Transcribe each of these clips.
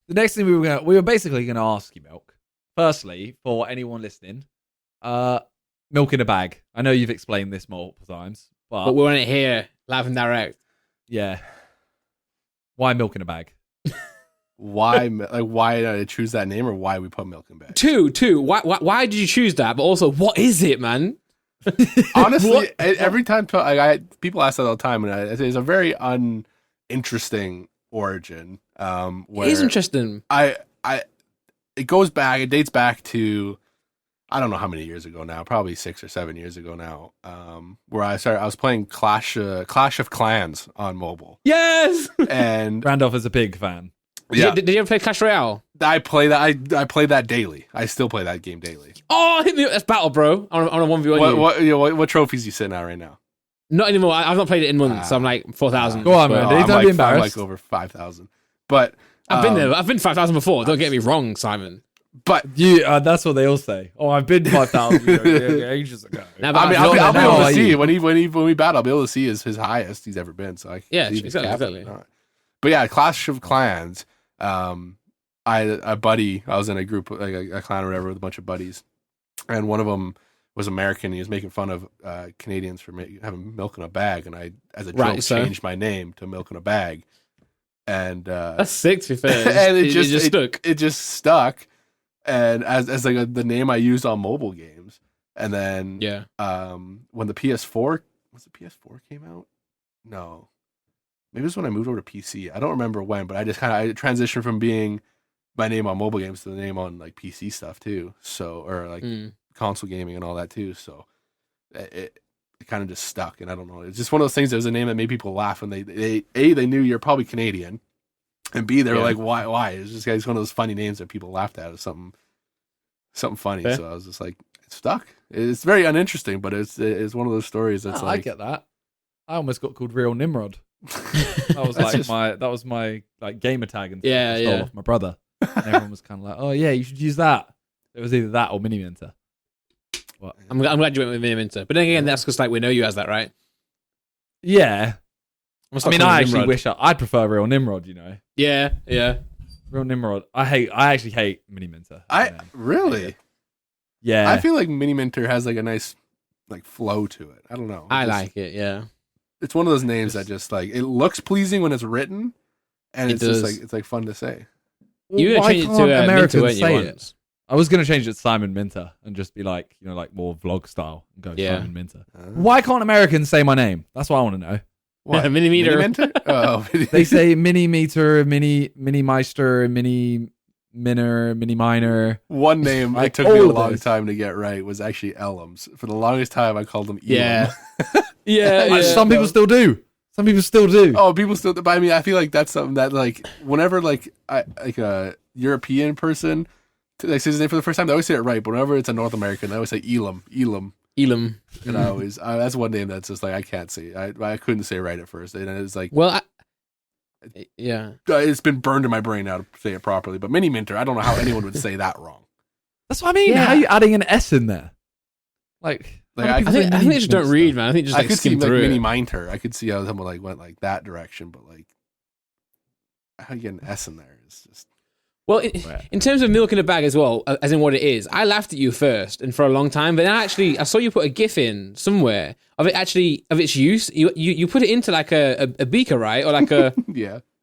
The next thing we were basically gonna ask you, Milk. Firstly, for anyone listening, milk in a bag. I know you've explained this multiple times, but we want it here, live and direct. Yeah. Why milk in a bag? Why did I choose that name, or why we put milk in bag? Two. Why did you choose that? But also, what is it, man? Honestly, every time people ask that all the time, and it's a very uninteresting origin. Where it is interesting. It dates back to, I don't know how many years ago now, probably 6 or 7 years ago now, where I was playing Clash of Clans on mobile. Yes! And Randolph is a big fan. Yeah. Did you ever play Clash Royale? I play that daily. I still play that game daily. Oh, hit me! That's battle, bro. On a 1v1. What trophies you sitting at right now? Not anymore. I've not played it in months, so I'm like 4,000. Go on, man. Don't be embarrassed. I'm like over 5,000. But I've been there. I've been 5,000 before. Don't get me wrong, Simon. But that's what they all say. Oh, I've been 5,000 ages ago. I'll be able to see when we battle. I'll be able to see his highest he's ever been. So exactly. But yeah, Clash of Clans. A buddy. I was in a group, like a clan or whatever, with a bunch of buddies, and one of them was American. He was making fun of Canadians for having milk in a bag, and I, as a joke, changed my name to Milk in a Bag. And that's sick, to be fair. And it just stuck. It just stuck, and as like the name I used on mobile games. And then when the PS4 came out, no, maybe it was when I moved over to PC. I don't remember when, but I transitioned from being my name on mobile games to the name on like PC stuff too. So, or like console gaming and all that too. So it kind of just stuck, and I don't know. It's just one of those things. That was a name that made people laugh when they knew you're probably Canadian, and B, they were like, why? It's just one of those funny names that people laughed at. Or something funny. So I was just like, it stuck. It's very uninteresting, but it's one of those stories that's I get that. I almost got called Real Nimrod. That was my like gamer tag and I stole off my brother. And everyone was kind of like, oh yeah, you should use that. It was either that or MINIMINTER. I'm glad you went with MINIMINTER. But then again, that's because like we know you as that, right? Yeah. I mean, I actually wish I'd prefer Real Nimrod. You know. Yeah. Real Nimrod. I actually hate MINIMINTER. Really. Yeah. I feel like MINIMINTER has like a nice like flow to it. I don't know. I like it. Yeah. It's one of those names that just like it looks pleasing when it's written, and it's just like it's like fun to say. You were gonna change it to Minter, weren't you? Once? I was gonna change it to Simon Minter and just be like, you know, like more vlog style and go Simon Minter. Why can't Americans say my name? That's what I want to know. What? MINIMINTER? Oh, they say MINIMINTER, Minimeister, Mini-Minor, Mini-Minor. One name like, it took me a long time to get right was actually Elums. For the longest time, I called them Elam. Yeah. Some people still do. Some people still do. Oh, people still do. But I mean, I feel like that's something that, like, whenever, like a European person says his name for the first time, they always say it right. But whenever it's a North American, they always say Elam. And I always, that's one name that's just like, I can't say. I couldn't say it right at first. And it's like, well, it's been burned in my brain now to say it properly. But MINIMINTER, I don't know how anyone would say that wrong. That's what I mean. Yeah. How are you adding an S in there? I think they just don't read, man. I think just like I could skim see through like MINIMINTER. I could see how someone like went like that direction, but like how you get an S in there is just. Well, in terms of milk in a bag as well, as in what it is, I laughed at you first and for a long time, but then I saw you put a GIF in somewhere of its use. You put it into like a beaker, right, or like a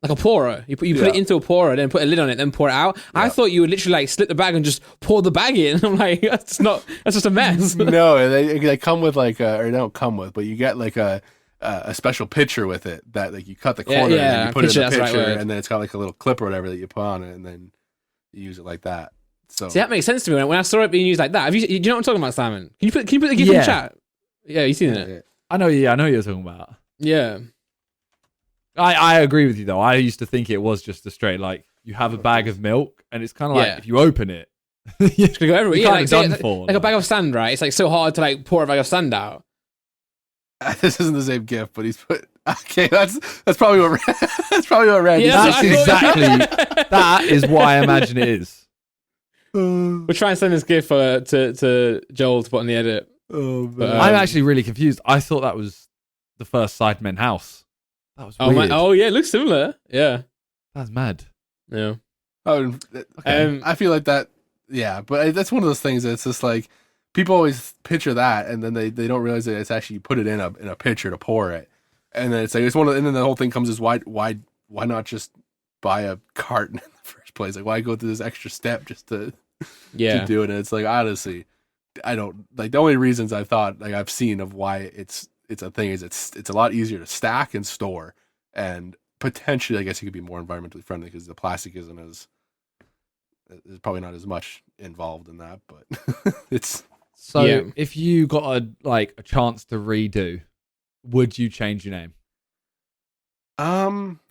like a pourer. You put it into a pourer, then put a lid on it, then pour it out. Yeah. I thought you would literally like slit the bag and just pour the bag in. I'm like, that's just a mess. No, they come with like or they don't come with, but you get like a special pitcher with it that like you cut the corner and you put it in the pitcher, and then it's got like a little clip or whatever that you put on it, and then you use it like that. So see, that makes sense to me when I saw it being used like that. Do you know what I'm talking about, Simon? Can you put the GIF in the chat? Yeah, you seen it? Yeah. I know you're talking about. Yeah. I agree with you though. I used to think it was just a straight like you have a bag of milk and it's kind of like if you open it, it's gonna go everywhere. Yeah, like a bag of sand, right? It's like so hard to like pour a bag of sand out. This isn't the same GIF, but he's put. Okay, that's probably what Randy. Yeah, that's exactly that is what I imagine it is. We'll try and send this GIF to Joel to put on the edit. Oh, but, I'm actually really confused. I thought that was the first Sidemen house. That was weird. Oh yeah, it looks similar. Yeah, that's mad. Yeah. I feel like that. Yeah, but that's one of those things that's just like people always picture that, and then they don't realize that it's actually you put it in a pitcher to pour it, and then it's like and then the whole thing comes is why not just buy a carton in the first place? Like why go through this extra step just to do it? And it's like honestly, I don't like the only reasons I've seen of why it's a thing is it's a lot easier to stack and store, and potentially I guess it could be more environmentally friendly because the plastic isn't as there's probably not as much involved in that, but it's so if you got a chance to redo, would you change your name?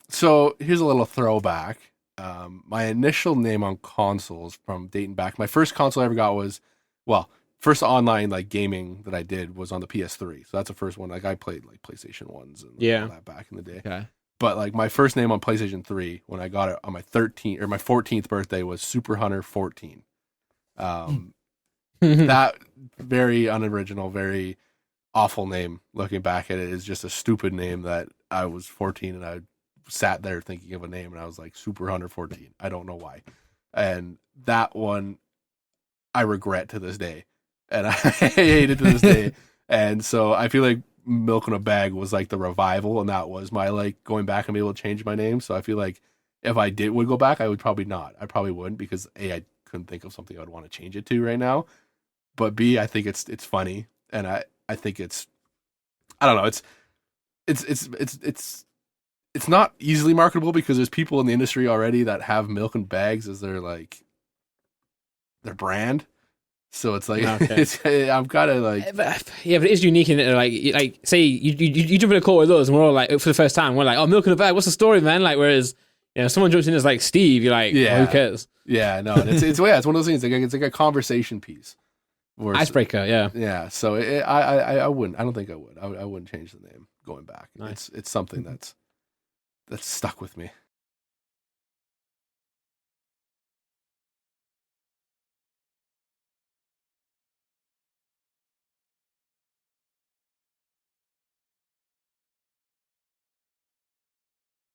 So here's a little throwback. My initial name on consoles from dating back, my first console I ever got was first online like gaming that I did was on the PS3. So that's the first one. Like I played like PlayStation 1s and all that back in the day. Okay. But like my first name on PlayStation 3 when I got it on my 14th birthday was Super Hunter 14. That very unoriginal, very awful name. Looking back at it is just a stupid name that I was 14 and I sat there thinking of a name and I was like Super Hunter 14. I don't know why. And that one I regret to this day. And I hate it to this day. And so I feel like Milk in a Bag was like the revival, and that was my like going back and be able to change my name. So I feel like if I would go back, I would probably not. I probably wouldn't because I couldn't think of something I would want to change it to right now. But B, I think it's funny, and I think I don't know, it's not easily marketable because there's people in the industry already that have Milk in Bags as their their brand. So it's like I'm kind of like but it is unique in it. Like say you jump in a call with us and we're all like for the first time we're like, oh, Milk in a Bag, what's the story, man? Like whereas someone jumps in as like Steve, you're like, who cares? Yeah, no, it's one of those things. It's like a conversation piece, icebreaker. Yeah. So I wouldn't. I don't think I would. I wouldn't change the name going back. Nice. It's something that's stuck with me.